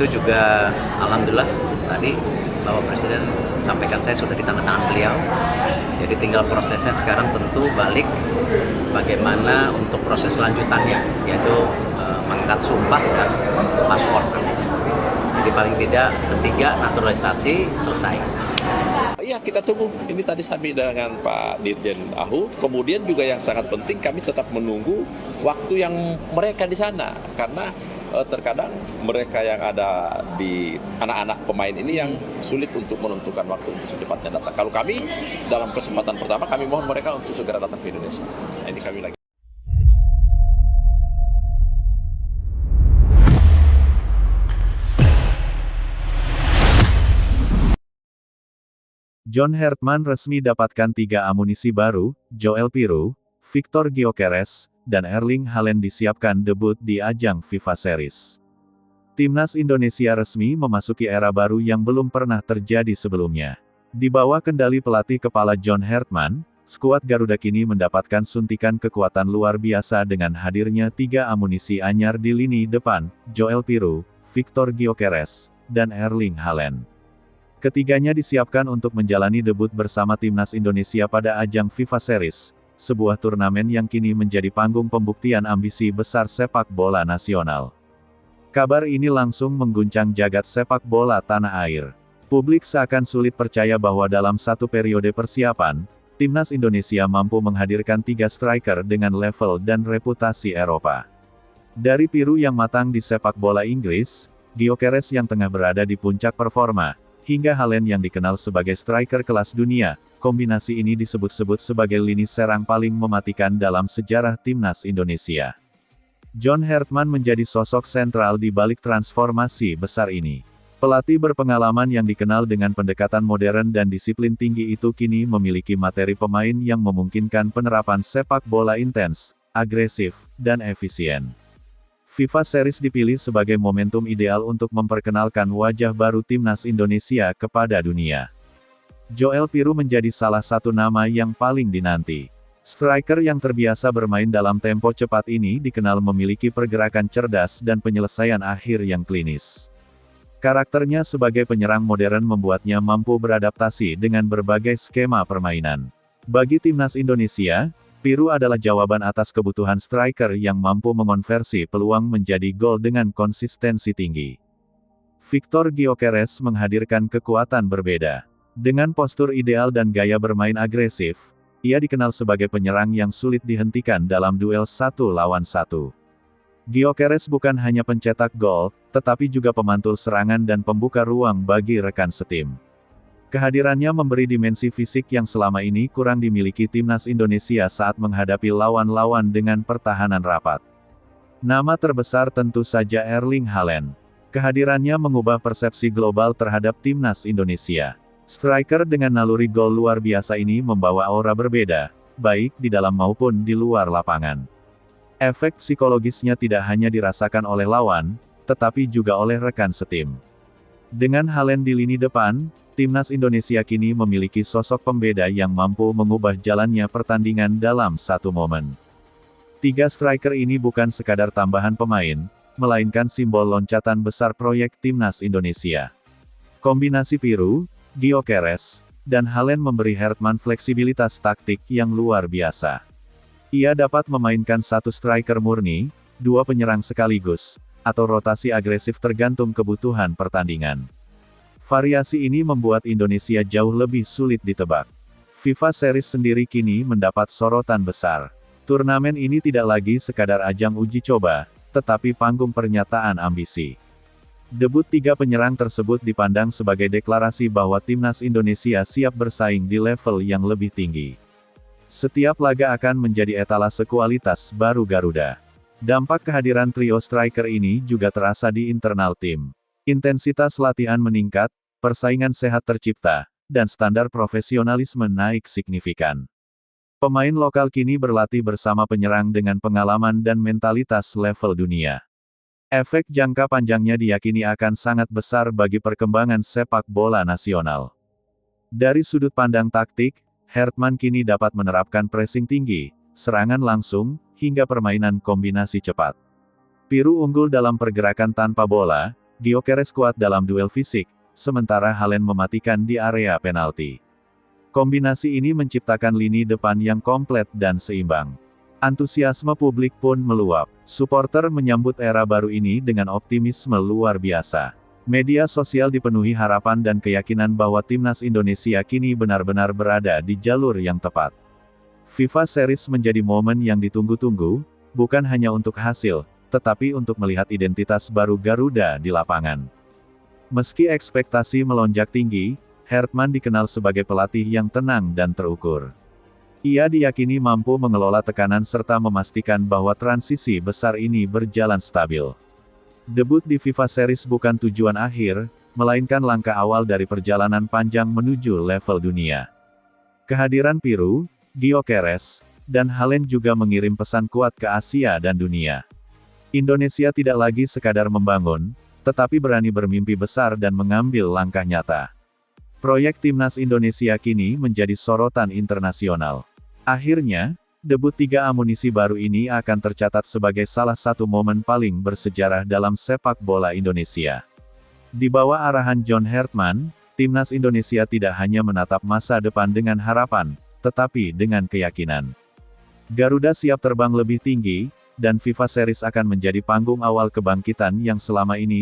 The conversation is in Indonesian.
itu juga alhamdulillah tadi Bapak Presiden sampaikan saya sudah ditandatangan beliau. Jadi tinggal prosesnya sekarang tentu balik bagaimana untuk proses lanjutannya, yaitu mengangkat sumpah dan paspor. Jadi paling tidak ketiga naturalisasi selesai. Iya, kita tunggu. Ini tadi kami dengan Pak Dirjen AHU. Kemudian juga yang sangat penting kami tetap menunggu waktu yang mereka di sana. Karena terkadang mereka yang ada di anak-anak pemain ini yang sulit untuk menentukan waktu untuk secepatnya datang. Kalau kami dalam kesempatan pertama kami mohon mereka untuk segera datang ke Indonesia. Nah, ini kami lagi. John Hertman resmi dapatkan 3 amunisi baru, Joel Pirou, Victor Gyökeres, dan Erling Haaland disiapkan debut di ajang FIFA Series. Timnas Indonesia resmi memasuki era baru yang belum pernah terjadi sebelumnya. Di bawah kendali pelatih kepala John Hertman, skuad Garuda kini mendapatkan suntikan kekuatan luar biasa dengan hadirnya 3 amunisi anyar di lini depan, Joel Pirou, Victor Gyökeres, dan Erling Haaland. Ketiganya disiapkan untuk menjalani debut bersama Timnas Indonesia pada ajang FIFA Series, sebuah turnamen yang kini menjadi panggung pembuktian ambisi besar sepak bola nasional. Kabar ini langsung mengguncang jagat sepak bola tanah air. Publik seakan sulit percaya bahwa dalam satu periode persiapan, Timnas Indonesia mampu menghadirkan 3 striker dengan level dan reputasi Eropa. Dari Pirou yang matang di sepak bola Inggris, Gyökeres yang tengah berada di puncak performa, hingga Haaland yang dikenal sebagai striker kelas dunia, kombinasi ini disebut-sebut sebagai lini serang paling mematikan dalam sejarah Timnas Indonesia. John Hertman menjadi sosok sentral di balik transformasi besar ini. Pelatih berpengalaman yang dikenal dengan pendekatan modern dan disiplin tinggi itu kini memiliki materi pemain yang memungkinkan penerapan sepak bola intens, agresif, dan efisien. FIFA Series dipilih sebagai momentum ideal untuk memperkenalkan wajah baru Timnas Indonesia kepada dunia. Joel Pirou menjadi salah satu nama yang paling dinanti. Striker yang terbiasa bermain dalam tempo cepat ini dikenal memiliki pergerakan cerdas dan penyelesaian akhir yang klinis. Karakternya sebagai penyerang modern membuatnya mampu beradaptasi dengan berbagai skema permainan. Bagi Timnas Indonesia, Pirou adalah jawaban atas kebutuhan striker yang mampu mengonversi peluang menjadi gol dengan konsistensi tinggi. Victor Gyökeres menghadirkan kekuatan berbeda. Dengan postur ideal dan gaya bermain agresif, ia dikenal sebagai penyerang yang sulit dihentikan dalam duel 1 lawan 1. Gyökeres bukan hanya pencetak gol, tetapi juga pemantul serangan dan pembuka ruang bagi rekan setim. Kehadirannya memberi dimensi fisik yang selama ini kurang dimiliki Timnas Indonesia saat menghadapi lawan-lawan dengan pertahanan rapat. Nama terbesar tentu saja Erling Haaland. Kehadirannya mengubah persepsi global terhadap Timnas Indonesia. Striker dengan naluri gol luar biasa ini membawa aura berbeda, baik di dalam maupun di luar lapangan. Efek psikologisnya tidak hanya dirasakan oleh lawan, tetapi juga oleh rekan setim. Dengan Haaland di lini depan, Timnas Indonesia kini memiliki sosok pembeda yang mampu mengubah jalannya pertandingan dalam satu momen. 3 striker ini bukan sekadar tambahan pemain, melainkan simbol loncatan besar proyek Timnas Indonesia. Kombinasi Pirou, Gyökeres, dan Haaland memberi Hertman fleksibilitas taktik yang luar biasa. Ia dapat memainkan 1 striker murni, 2 penyerang sekaligus, atau rotasi agresif tergantung kebutuhan pertandingan. Variasi ini membuat Indonesia jauh lebih sulit ditebak. FIFA Series sendiri kini mendapat sorotan besar. Turnamen ini tidak lagi sekadar ajang uji coba, tetapi panggung pernyataan ambisi. Debut 3 penyerang tersebut dipandang sebagai deklarasi bahwa Timnas Indonesia siap bersaing di level yang lebih tinggi. Setiap laga akan menjadi etalase kualitas baru Garuda. Dampak kehadiran trio striker ini juga terasa di internal tim. Intensitas latihan meningkat, persaingan sehat tercipta, dan standar profesionalisme naik signifikan. Pemain lokal kini berlatih bersama penyerang dengan pengalaman dan mentalitas level dunia. Efek jangka panjangnya diyakini akan sangat besar bagi perkembangan sepak bola nasional. Dari sudut pandang taktik, Hertman kini dapat menerapkan pressing tinggi, serangan langsung, hingga permainan kombinasi cepat. Pirou unggul dalam pergerakan tanpa bola, Gyökeres kuat dalam duel fisik, sementara Haaland mematikan di area penalti. Kombinasi ini menciptakan lini depan yang komplit dan seimbang. Antusiasme publik pun meluap. Supporter menyambut era baru ini dengan optimisme luar biasa. Media sosial dipenuhi harapan dan keyakinan bahwa timnas Indonesia kini benar-benar berada di jalur yang tepat. FIFA Series menjadi momen yang ditunggu-tunggu, bukan hanya untuk hasil, tetapi untuk melihat identitas baru Garuda di lapangan. Meski ekspektasi melonjak tinggi, Hertman dikenal sebagai pelatih yang tenang dan terukur. Ia diyakini mampu mengelola tekanan serta memastikan bahwa transisi besar ini berjalan stabil. Debut di FIFA Series bukan tujuan akhir, melainkan langkah awal dari perjalanan panjang menuju level dunia. Kehadiran Piru, Gyökeres, dan Haaland juga mengirim pesan kuat ke Asia dan dunia. Indonesia tidak lagi sekadar membangun, tetapi berani bermimpi besar dan mengambil langkah nyata. Proyek Timnas Indonesia kini menjadi sorotan internasional. Akhirnya, debut 3 amunisi baru ini akan tercatat sebagai salah satu momen paling bersejarah dalam sepak bola Indonesia. Di bawah arahan John Hertman, Timnas Indonesia tidak hanya menatap masa depan dengan harapan, tetapi dengan keyakinan. Garuda siap terbang lebih tinggi, dan FIFA Series akan menjadi panggung awal kebangkitan yang selama ini